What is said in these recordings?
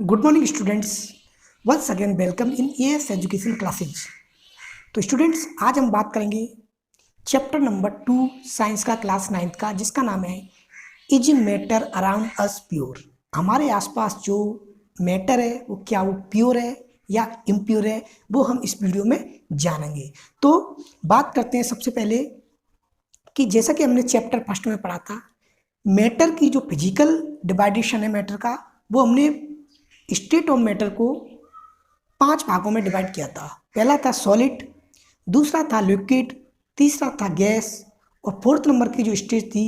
Good morning students, once again welcome in AS education classes. तो students, आज हम बात करेंगे चैप्टर नंबर 2 साइंस का क्लास 9th का, जिसका नाम है is matter around us pure. हमारे आसपास जो मैटर है वो क्या वो प्योर है या इम्प्योर है, वो हम इस वीडियो में जानेंगे। तो बात करते हैं सबसे पहले कि जैसा कि हमने चैप्टर फर्स्ट में पढ़ा था, मैटर की जो फिजिकल डिवाइडेशन है मैटर का, वो हमने स्टेट ऑफ मैटर को 5 भागों में डिवाइड किया था। पहला था सॉलिड, दूसरा था लिक्विड, तीसरा था गैस, और फोर्थ नंबर की जो स्टेज थी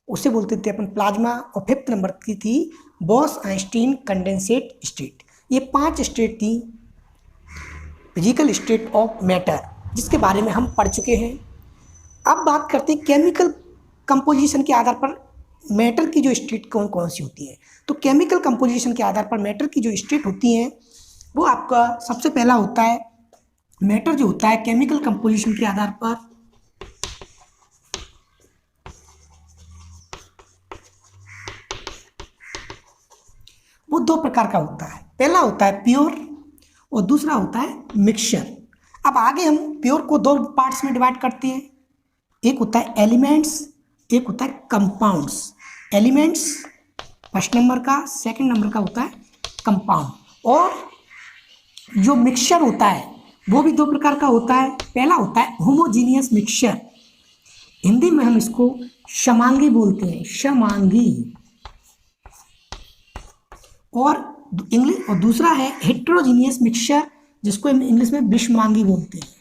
उसे बोलते थे अपन प्लाज्मा, और फिफ्थ नंबर की थी बॉस-आइंस्टीन कंडेंसेट स्टेट। ये 5 स्टेट थी फिजिकल स्टेट ऑफ मैटर, जिसके बारे में हम पढ़ चुके हैं। अब बात करते हैं केमिकल कंपोजिशन के आधार पर मैटर की जो स्टेट कौन कौन सी होती है। तो केमिकल कंपोजिशन के आधार पर मैटर की जो स्टेट होती हैं वो आपका सबसे पहला होता है, मैटर जो होता है केमिकल कंपोजिशन के आधार पर वो 2 प्रकार का होता है। पहला होता है प्योर और दूसरा होता है मिक्सचर। अब आगे हम प्योर को 2 पार्ट्स में डिवाइड करते हैं, एक होता है एलिमेंट्स, एक होता है कंपाउंड्स। एलिमेंट्स फर्स्ट नंबर का, सेकंड नंबर का होता है कंपाउंड। और जो मिक्सचर होता है वो भी 2 प्रकार का होता है। पहला होता है होमोजीनियस मिक्सचर, हिंदी में हम इसको समांगी बोलते हैं, समांगी। और दूसरा है हेट्रोजीनियस मिक्सचर, जिसको हम इंग्लिश में विषमांगी बोलते हैं।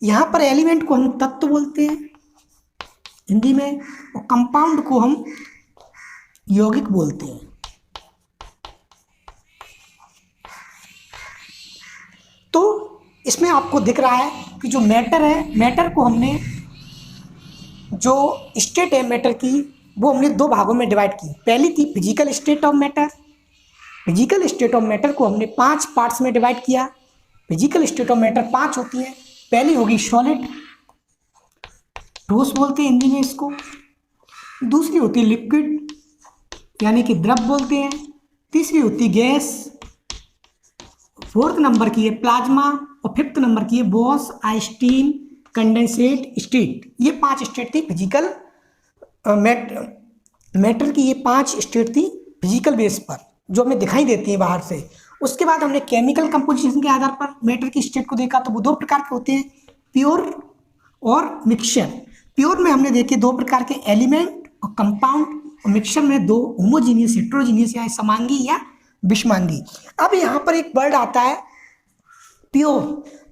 यहाँ पर एलिमेंट को हम तत्व बोलते हैं हिंदी में, और कंपाउंड को हम यौगिक बोलते हैं। तो इसमें आपको दिख रहा है कि जो मैटर है, मैटर को हमने जो स्टेट है मैटर की वो हमने 2 भागों में डिवाइड की। पहली थी physical state of matter. Physical state of matter को हमने 5 पार्ट्स में डिवाइड किया। फिजिकल स्टेट ऑफ मैटर 5 होती है। पहली होगी सॉलिड, ठोस बोलते हैं हिंदी में इसको। दूसरी होती है लिक्विड, यानी कि द्रव बोलते हैं। तीसरी होती है गैस, फोर्थ नंबर की है प्लाज्मा, और फिफ्थ नंबर की है बॉस-आइंस्टीन कंडेंसेट स्टेट। ये 5 स्टेट थी फिजिकल मैटर की। ये 5 स्टेट थी फिजिकल बेस पर, जो हमें दिखाई देती है बाहर से। उसके बाद हमने केमिकल कंपोजिशन के आधार पर मैटर की स्टेट को देखा, तो वो 2 प्रकार के होते हैं, प्योर और मिक्सचर। प्योर में हमने देखे 2 प्रकार के, एलिमेंट और कंपाउंड, और मिक्सचर में 2, होमोजीनियस, हेट्रोजीनियस, या समांगी या विषमांगी। अब यहाँ पर एक वर्ड आता है प्योर।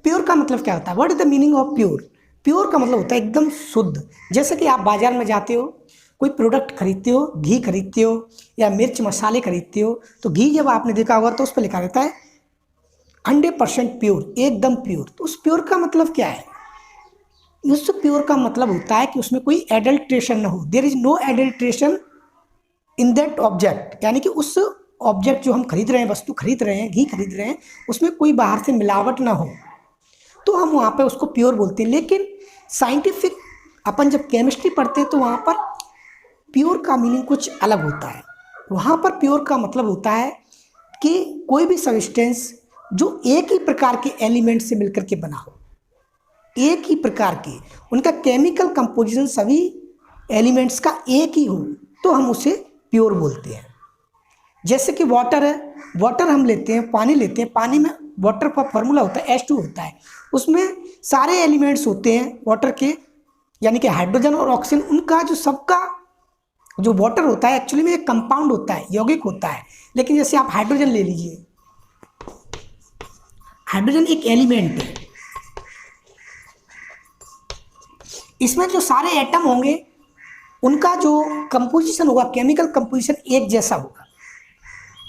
प्योर का मतलब क्या होता है? What is the meaning of pure? Pure का मतलब होता है एकदम शुद्ध। जैसे कि आप बाजार में जाते हो, कोई प्रोडक्ट खरीदते हो, घी खरीदते हो या मिर्च मसाले खरीदते हो, तो घी जब आपने देखा होगा तो उस पर लिखा रहता है 100% प्योर, एकदम प्योर। तो उस प्योर का मतलब क्या है? उस प्योर का मतलब होता है कि उसमें कोई एडल्ट्रेशन ना हो, there is no adulteration in that object, यानी कि उस ऑब्जेक्ट जो हम खरीद रहे हैं, वस्तु खरीद रहे हैं, घी खरीद रहे हैं, उसमें कोई बाहर से मिलावट ना हो, तो हम वहाँ पे उसको प्योर बोलते हैं। लेकिन साइंटिफिक अपन जब केमिस्ट्री पढ़ते हैं तो वहाँ पर प्योर का मीनिंग कुछ अलग होता है। वहाँ पर प्योर का मतलब होता है कि कोई भी सब्सटेंस जो एक ही प्रकार के एलिमेंट से मिलकर के बना हो, एक ही प्रकार के, उनका केमिकल कंपोजिशन सभी एलिमेंट्स का एक ही हो, तो हम उसे प्योर बोलते हैं। जैसे कि वाटर है, वाटर हम लेते हैं, पानी लेते हैं, पानी में वाटर का फॉर्मूला होता है H2 होता है, उसमें सारे एलिमेंट्स होते हैं वाटर के, यानी कि हाइड्रोजन और ऑक्सीजन, उनका जो सबका जो वाटर होता है एक्चुअली में एक कंपाउंड होता है, यौगिक होता है। लेकिन जैसे आप हाइड्रोजन ले लीजिए, हाइड्रोजन एक एलिमेंट है, इसमें जो सारे एटम होंगे उनका जो कंपोजिशन होगा, केमिकल कंपोजिशन एक जैसा होगा,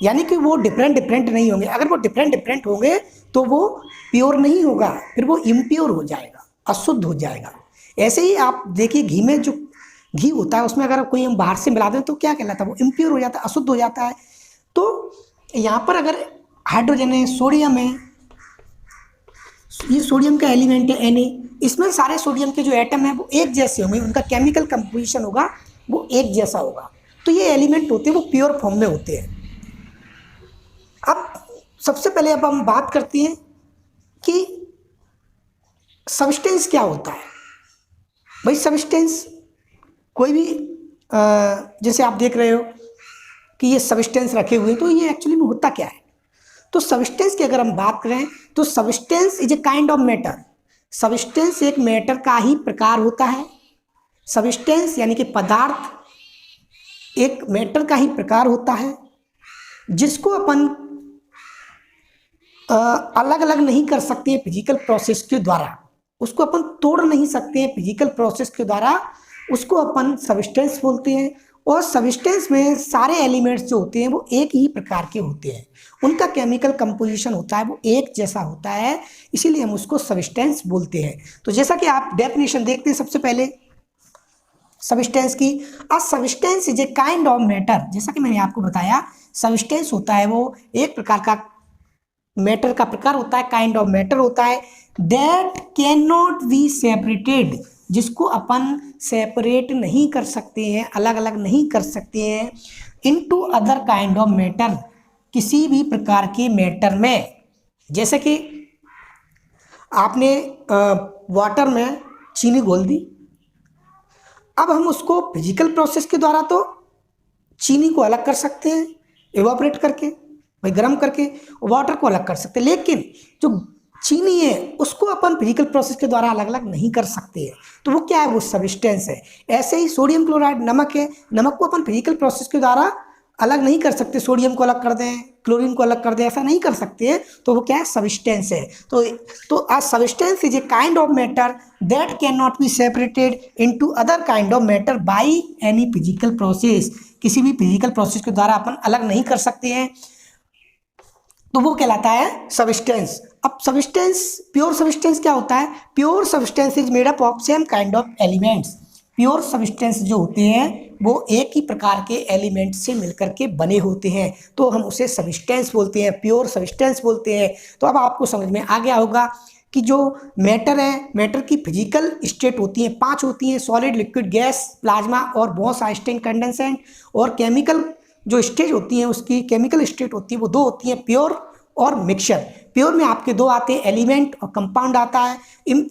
यानी कि वो डिफरेंट नहीं होंगे। अगर वो डिफरेंट होंगे तो वो प्योर नहीं होगा, फिर वो इम्प्योर हो जाएगा, अशुद्ध हो जाएगा। ऐसे ही आप देखिए घी में जो घी होता है उसमें अगर कोई हम बाहर से मिला दें तो क्या कहलाता है? वो इम्प्योर हो जाता है, अशुद्ध हो जाता है। तो यहाँ पर अगर हाइड्रोजन है, सोडियम है, ये सोडियम का एलिमेंट है Na, इसमें सारे सोडियम के जो एटम है वो एक जैसे होंगे, उनका केमिकल कंपोजिशन होगा वो एक जैसा होगा। तो ये एलिमेंट होते हैं वो प्योर फॉर्म में होते हैं। अब सबसे पहले अब हम बात करते हैं कि सब्सटेंस क्या होता है। भाई सब्सटेंस कोई भी जैसे आप देख रहे हो कि ये सब्सटेंस रखे हुए हैं, तो ये एक्चुअली में होता क्या है। तो सब्सटेंस की अगर हम बात करें तो substance is a kind of matter. Substance एक मैटर का ही प्रकार होता है। सब्सटेंस यानी कि पदार्थ एक मैटर का ही प्रकार होता है जिसको अपन अलग अलग नहीं कर सकते हैं फिजिकल प्रोसेस के द्वारा। उसको अपन तोड़ नहीं सकते हैं फिजिकल प्रोसेस के द्वारा, उसको अपन सब्सटेंस बोलते हैं। और सब्सटेंस में सारे एलिमेंट्स जो होते हैं वो एक ही प्रकार के होते हैं, उनका केमिकल कंपोजिशन होता है वो एक जैसा होता है, इसीलिए हम उसको सब्सटेंस बोलते हैं। तो जैसा कि आप डेफिनेशन देखते हैं सबसे पहले सब्सटेंस की, a substance is a kind of matter. जैसा कि मैंने आपको बताया सब्सटेंस होता है वो एक प्रकार का मैटर का प्रकार होता है, काइंड ऑफ मैटर होता है, that can not be separated, जिसको अपन सेपरेट नहीं कर सकते हैं, अलग अलग नहीं कर सकते हैं, into other kind of matter, किसी भी प्रकार के मैटर में। जैसे कि आपने वाटर में चीनी घोल दी, अब हम उसको फिजिकल प्रोसेस के द्वारा तो चीनी को अलग कर सकते हैं इवापोरेट करके, भाई गर्म करके वाटर को अलग कर सकते हैं, लेकिन जो चीनी है उसको अपन फिजिकल प्रोसेस के द्वारा अलग अलग नहीं कर सकते हैं, तो वो क्या है, वो सब्सटेंस है। ऐसे ही सोडियम क्लोराइड नमक है, नमक को अपन फिजिकल प्रोसेस के द्वारा अलग नहीं कर सकते, सोडियम को अलग कर दें क्लोरीन को अलग कर दें, ऐसा नहीं कर सकते हैं, तो वो क्या है, सब्सटेंस है। तो a substance is a kind of matter that can not be separated into other kind of matter by any physical process, किसी भी फिजिकल प्रोसेस के द्वारा अपन अलग नहीं कर सकते हैं, तो वो कहलाता है सब्सटेंस। अब सब्सटेंस, प्योर सब्सटेंस क्या होता है, pure substance is made up of same kind of elements. Pure substance जो होते हैं वो एक ही प्रकार के एलिमेंट से मिलकर के बने होते हैं, तो हम उसे सब्सटेंस बोलते हैं, प्योर सब्सटेंस बोलते हैं। तो अब आपको समझ में आ गया होगा कि जो मैटर है, मैटर की फिजिकल स्टेट होती हैं 5 होती हैं, सॉलिड, लिक्विड, गैस, प्लाज्मा और बॉस, आइंस्टाइन, कंडेंसेंट। और केमिकल जो स्टेज होती है उसकी केमिकल स्टेट होती है वो 2 होती हैं, प्योर और मिक्सचर। प्योर में आपके 2 आते हैं, एलिमेंट और कंपाउंड आता है।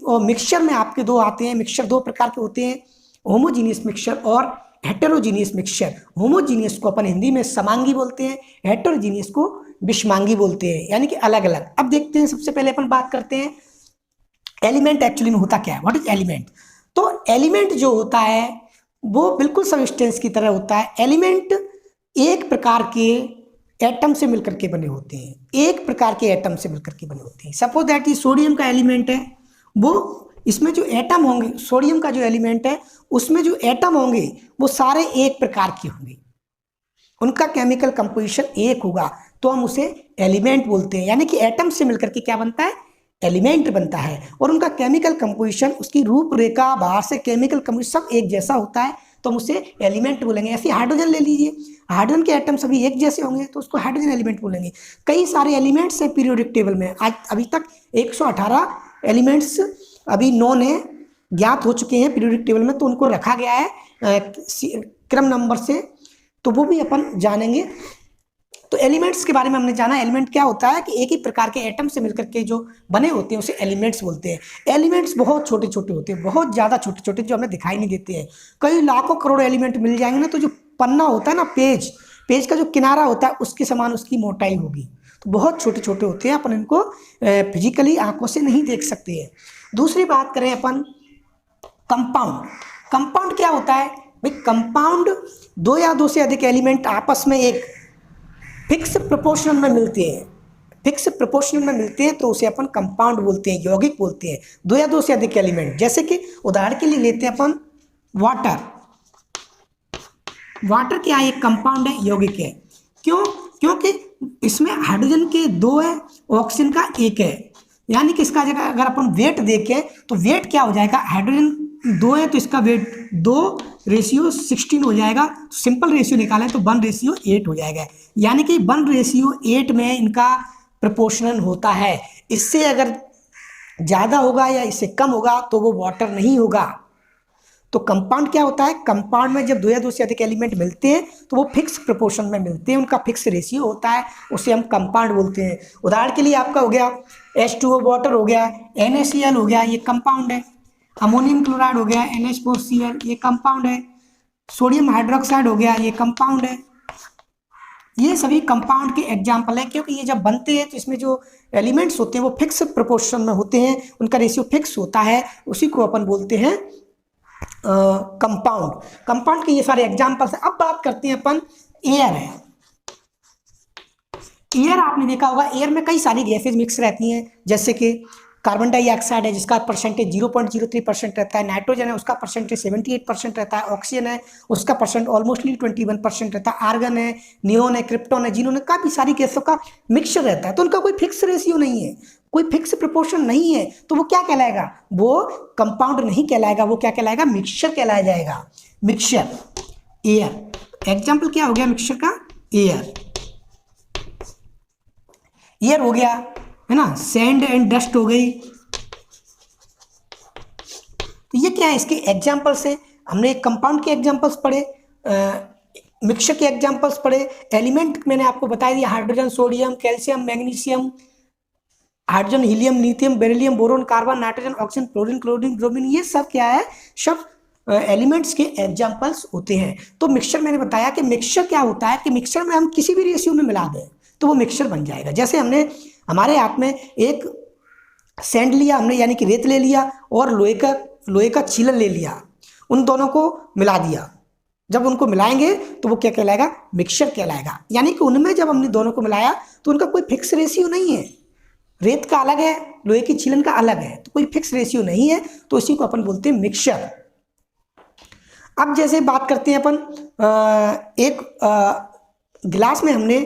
और मिक्सचर में आपके 2 आते हैं, मिक्सचर 2 प्रकार के होते हैं, होमोजीनियस मिक्सचर और हेटेरोजीनियस मिक्सचर। होमोजीनियस को अपन हिंदी में समांगी बोलते हैं, हेटेरोजीनियस को विषमांगी बोलते हैं, यानी कि अलग अलग। अब देखते हैं, सबसे पहले अपन बात करते हैं एलिमेंट एक्चुअली में होता क्या है, व्हाट इज एलिमेंट। तो एलिमेंट जो होता है वो बिल्कुल सब्सटेंस की तरह होता है। एलिमेंट एक प्रकार के एटम से मिलकर के बने होते हैं, एक प्रकार के एटम से मिलकर के बने होते हैं। सपोज दैट ये सोडियम का एलिमेंट है, वो इसमें जो एटम होंगे, सोडियम का जो एलिमेंट है उसमें जो एटम होंगे वो सारे एक प्रकार के होंगे, उनका केमिकल कंपोजिशन एक होगा, तो हम उसे एलिमेंट बोलते हैं। यानी कि एटम से मिलकर के क्या बनता है, एलिमेंट बनता है, और उनका केमिकल कंपोजिशन, उसकी रूपरेखा, बाहर से केमिकल कंपोजिशन सब एक जैसा होता है, तो हम उसे एलिमेंट बोलेंगे। ऐसे हाइड्रोजन ले लीजिए, हाइड्रोजन के एटम सभी एक जैसे होंगे तो उसको हाइड्रोजन एलिमेंट बोलेंगे। कई सारे एलिमेंट्स हैं पीरियोडिक टेबल में, आज अभी तक 118 एलिमेंट्स अभी नोन है, ज्ञात हो चुके हैं पीरियोडिक टेबल में, तो उनको रखा गया है क्रम नंबर से, तो वो भी अपन जानेंगे। तो एलिमेंट्स के बारे में हमने जाना, एलिमेंट क्या होता है कि एक ही प्रकार के एटम से मिलकर के जो बने होते हैं उसे एलिमेंट्स बोलते हैं। एलिमेंट्स बहुत छोटे छोटे होते हैं, बहुत ज़्यादा छोटे छोटे, जो हमें दिखाई नहीं देते हैं। कई लाखों करोड़ एलिमेंट मिल जाएंगे ना, तो जो पन्ना होता है ना, पेज का जो किनारा होता है उसके समान उसकी मोटाई होगी, तो बहुत छोटे छोटे होते हैं, अपन इनको फिजिकली आंखों से नहीं देख सकते हैं। दूसरी बात करें अपन कंपाउंड। कंपाउंड क्या होता है भाई, कंपाउंड 2 या 2 से अधिक एलिमेंट आपस में एक फिक्स प्रोपोर्शन में मिलते हैं, फिक्स प्रोपोर्शन में मिलते हैं तो उसे अपन कंपाउंड बोलते हैं, यौगिक बोलते हैं। 2 या 2 से अधिक एलिमेंट, जैसे कि उदाहरण के लिए लेते हैं अपन वाटर। वाटर क्या है, एक कंपाउंड है, यौगिक है। क्यों, क्योंकि इसमें हाइड्रोजन के 2 है, ऑक्सीजन का 1 है, यानी कि इसका जगह अगर अपन वेट देखें तो वेट क्या हो जाएगा, हाइड्रोजन 2 है तो इसका वेट 2:16 हो जाएगा। सिंपल रेशियो निकालें तो 1:8 हो जाएगा, यानी कि 1:8 में इनका प्रोपोर्शनल होता है। इससे अगर ज़्यादा होगा या इससे कम होगा तो वो वाटर नहीं होगा। तो कंपाउंड क्या होता है, कंपाउंड में जब दो या दो से अधिक एलिमेंट मिलते हैं तो वो फिक्स प्रोपोर्शन में मिलते हैं, उनका फिक्स रेशियो होता है, उसे हम कंपाउंड बोलते हैं। उदाहरण के लिए आपका हो गया H2O वाटर हो गया, NaCl हो गया, ये कंपाउंड है। अमोनियम क्लोराइड हो गया NH4Cl, ये कंपाउंड है। सोडियम हाइड्रोक्साइड हो गया, ये कंपाउंड है। ये सभी कंपाउंड के एग्जाम्पल है, क्योंकि ये जब बनते हैं तो इसमें जो एलिमेंट्स होते हैं वो फिक्स प्रोपोर्शन में होते हैं, उनका रेशियो फिक्स होता है, उसी को अपन बोलते हैं कंपाउंड। कंपाउंड के ये सारे एग्जाम्पल्स हैं। अब बात करते हैं अपन एयर है। एयर आपने देखा होगा, एयर में कई सारी गैसेज मिक्स रहती हैं, जैसे कि कार्बन डाइऑक्साइड है जिसका परसेंटेज 0.03% रहता है, नाइट्रोजन है उसका परसेंटेज 78% रहता है, ऑक्सीजन है उसका परसेंट ऑलमोस्टली 21% रहता है, आर्गन है, नियोन है, क्रिप्टॉन है, जिन्होंने काफ़ी सारी गैसों का मिक्सचर रहता है, तो उनका कोई फिक्स रेशियो नहीं है, कोई फिक्स प्रोपोर्शन नहीं है, तो वो क्या कहलाएगा, वो कंपाउंड नहीं कहलाएगा, वो क्या कहलाएगा, मिक्सचर कहलाया जाएगा। मिक्सचर एयर, एग्जाम्पल क्या हो गया मिक्सचर का, एयर। एयर हो गया है ना, सैंड एंड डस्ट हो गई। तो ये क्या है, इसके एग्जाम्पल्स है। हमने कंपाउंड के एग्जाम्पल्स पढ़े, मिक्सचर के एग्जाम्पल्स पढ़े, एलिमेंट मैंने आपको बता दिया, hydrogen, sodium, calcium, magnesium, hydrogen, helium, lithium, beryllium, boron, carbon, nitrogen, oxygen, chlorine, chlorine, bromine, ये सब क्या है, सब एलिमेंट्स के एग्जाम्पल्स होते हैं। तो मिक्सचर मैंने बताया कि मिक्सचर क्या होता है, कि मिक्सचर में हम किसी भी रेशियो में मिला दें तो वो मिक्सचर बन जाएगा। जैसे हमने हमारे हाथ में एक सैंड लिया हमने, यानी कि रेत ले लिया, और लोहे का छीलन ले लिया, उन दोनों को मिला दिया, जब उनको मिलाएंगे तो वो क्या कहलाएगा, मिक्सचर कहलाएगा। यानी कि उनमें जब हमने दोनों को मिलाया तो उनका कोई फिक्स रेशियो नहीं है, रेत का अलग है, लोहे की छीलन का अलग है, तो कोई फिक्स रेशियो नहीं है, तो इसी को अपन बोलते हैं मिक्सचर। अब जैसे बात करते हैं अपन, एक गिलास में हमने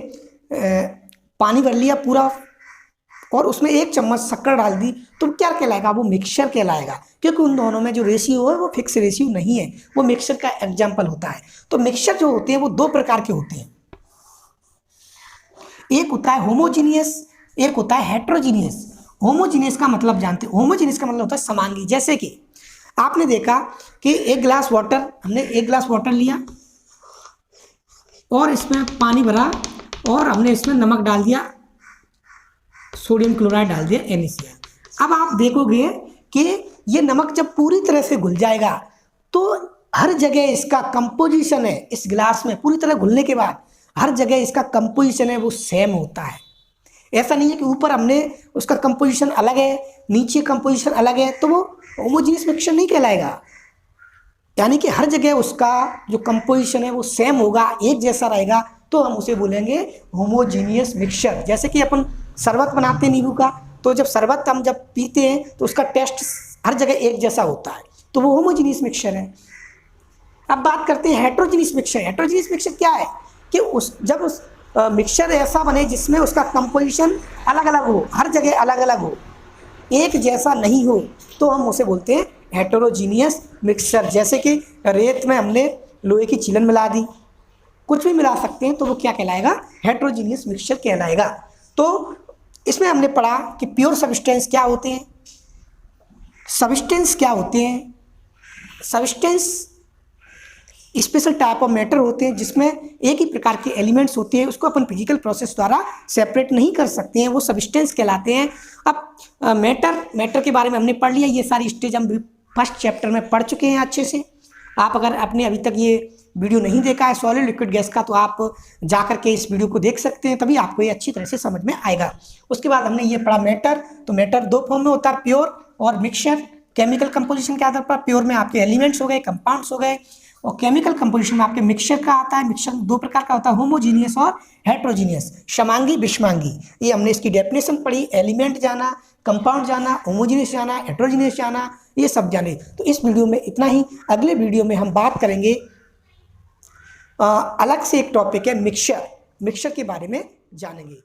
पानी भर लिया पूरा और उसमें 1 चम्मच शक्कर डाल दी, तो क्या कहलाएगा, वो मिक्सचर कहलाएगा, क्योंकि उन दोनों में जो रेशियो है वो फिक्स रेशियो नहीं है, वो मिक्सचर का एग्जाम्पल होता है। तो मिक्सचर जो होते हैं वो 2 प्रकार के होते हैं, एक होता है होमोजीनियस, एक होता है हेट्रोजीनियस। होमोजीनियस का मतलब जानते हैं, होमोजीनियस का मतलब होता है समांगी। जैसे कि आपने देखा कि हमने एक गिलास वाटर लिया और इसमें पानी भरा और हमने इसमें नमक डाल दिया, सोडियम क्लोराइड डाल दिया, NaCl। अब आप देखोगे कि ये नमक जब पूरी तरह से घुल जाएगा तो हर जगह इसका कंपोजिशन है, इस गिलास में पूरी तरह घुलने के बाद हर जगह इसका कंपोजिशन है वो सेम होता है। ऐसा नहीं है कि ऊपर हमने उसका कंपोजिशन अलग है, नीचे कंपोजिशन अलग है, तो वो होमोजीनियस मिक्सचर नहीं कहलाएगा। यानी कि हर जगह उसका जो कंपोजिशन है वो सेम होगा, एक जैसा रहेगा, तो हम उसे बोलेंगे होमोजीनियस मिक्सचर। जैसे कि अपन शरबत बनाते हैं नींबू का, तो जब शरबत हम जब पीते हैं तो उसका टेस्ट हर जगह एक जैसा होता है, तो वो होमोजीनियस मिक्सचर है। अब बात करते हैं हेट्रोजीनियस मिक्सचर। हेट्रोजीनियस मिक्सचर क्या है कि जब उस मिक्सचर ऐसा बने जिसमें उसका कंपोजिशन अलग अलग हो, हर जगह अलग अलग हो, एक जैसा नहीं हो, तो हम उसे बोलते हैं हेटेरोजीनियस मिक्सचर। जैसे कि रेत में हमने लोहे की छीलन मिला दी, कुछ भी मिला सकते हैं, तो वो क्या कहलाएगा, हेटेरोजीनियस मिक्सचर कहलाएगा। तो इसमें हमने पढ़ा कि प्योर सब्सटेंस क्या होते हैं, सब्सटेंस क्या होते हैं। Substance special type of matter होते हैं जिसमें एक ही प्रकार के एलिमेंट्स होते हैं, उसको अपन फिजिकल प्रोसेस द्वारा सेपरेट नहीं कर सकते हैं, वो सब्सटेंस कहलाते हैं। अब मैटर के बारे में हमने पढ़ लिया, ये सारी स्टेज हम फर्स्ट चैप्टर में पढ़ चुके हैं अच्छे से। आप अगर आपने अभी तक ये वीडियो नहीं देखा है सॉलिड लिक्विड गैस का, तो आप जा कर के इस वीडियो को देख सकते हैं, तभी आपको ये अच्छी तरह से समझ में आएगा। उसके बाद हमने ये पढ़ा मैटर, तो मैटर 2 फॉर्म में होता है, प्योर और मिक्सचर। केमिकल कंपोजिशन के आधार पर प्योर में आपके एलिमेंट्स हो गए, कंपाउंड्स हो गए, और केमिकल कंपोजिशन में आपके मिक्सचर का आता है। मिक्सचर 2 प्रकार का होता है, होमोजीनियस और हेट्रोजीनियस, समांगी विषमांगी। ये हमने इसकी डेफिनेशन पढ़ी, एलिमेंट जाना, कंपाउंड जाना, होमोजीनियस जाना, हेट्रोजीनियस जाना, ये सब जाने। तो इस वीडियो में इतना ही। अगले वीडियो में हम बात करेंगे अलग से एक टॉपिक है मिक्सचर के बारे में जानेंगे।